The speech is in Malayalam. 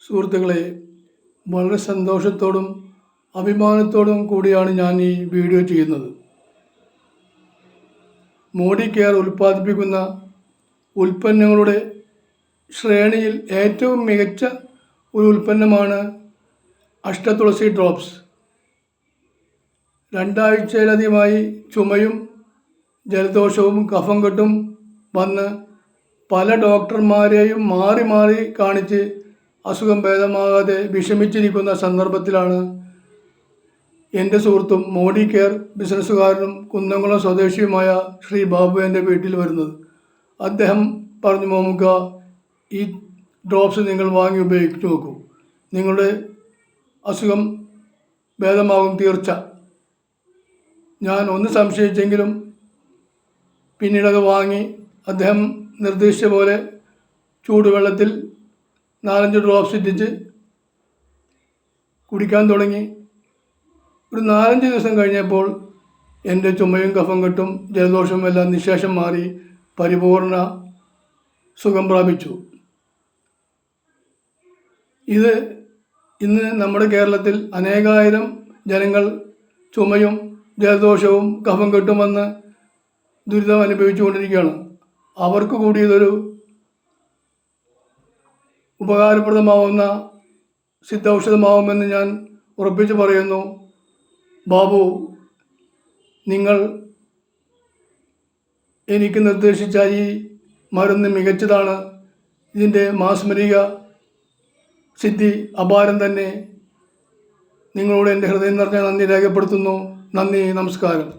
സുഹൃത്തുക്കളെ, വളരെ സന്തോഷത്തോടും അഭിമാനത്തോടും കൂടിയാണ് ഞാൻ ഈ വീഡിയോ ചെയ്യുന്നത്. മോഡി കെയർ ഉൽപ്പാദിപ്പിക്കുന്ന ഉൽപ്പന്നങ്ങളുടെ ശ്രേണിയിൽ ഏറ്റവും മികച്ച ഒരു ഉൽപ്പന്നമാണ് അഷ്ടതുളസി ഡ്രോപ്സ്. 2 ആഴ്ചയിലധികമായി ചുമയും ജലദോഷവും കഫം കെട്ടും വന്ന് പല ഡോക്ടർമാരെയും മാറി മാറി കാണിച്ച് അസുഖം ഭേദമാകാതെ വിഷമിച്ചിരിക്കുന്ന സന്ദർഭത്തിലാണ് എൻ്റെ സുഹൃത്തും മോഡി കെയർ ബിസിനസ്സുകാരനും കുന്നംകുളം സ്വദേശിയുമായ ശ്രീ ബാബു എൻ്റെ വീട്ടിൽ വരുന്നത്. അദ്ദേഹം പറഞ്ഞു, മോമുക്ക, ഈ ഡ്രോപ്സ് നിങ്ങൾ വാങ്ങി ഉപയോഗിച്ച് നോക്കൂ, നിങ്ങളുടെ അസുഖം ഭേദമാകും തീർച്ച. ഞാൻ ഒന്ന് സംശയിച്ചെങ്കിലും പിന്നീടത് വാങ്ങി അദ്ദേഹം നിർദ്ദേശിച്ച പോലെ ചൂടുവെള്ളത്തിൽ 4-5 ഡ്രോപ്സ് ഇട്ടിച്ച് കുടിക്കാൻ തുടങ്ങി. ഒരു 4-5 ദിവസം കഴിഞ്ഞപ്പോൾ എൻ്റെ ചുമയും കഫം കെട്ടും ജലദോഷവും എല്ലാം നിശേഷം മാറി പരിപൂർണ സുഖം പ്രാപിച്ചു. ഇത് ഇന്ന് നമ്മുടെ കേരളത്തിൽ അനേകായിരം ജനങ്ങൾ ചുമയും ജലദോഷവും കഫം കെട്ടും വന്ന് ദുരിതം അനുഭവിച്ചു കൊണ്ടിരിക്കുകയാണ്. അവർക്ക് കൂടി ഇതൊരു ഉപകാരപ്രദമാവുന്ന സിദ്ധൌഷധമാവുമെന്ന് ഞാൻ ഉറപ്പിച്ച് പറയുന്നു. ബാബു, നിങ്ങൾ എനിക്ക് നിർദ്ദേശിച്ച ഈ മരുന്ന് മികച്ചതാണ്. ഇതിൻ്റെ മാസ്മരിക സിദ്ധി അപാരം തന്നെ. നിങ്ങളോട് എൻ്റെ ഹൃദയം നിറഞ്ഞ നന്ദി രേഖപ്പെടുത്തുന്നു. നന്ദി, നമസ്കാരം.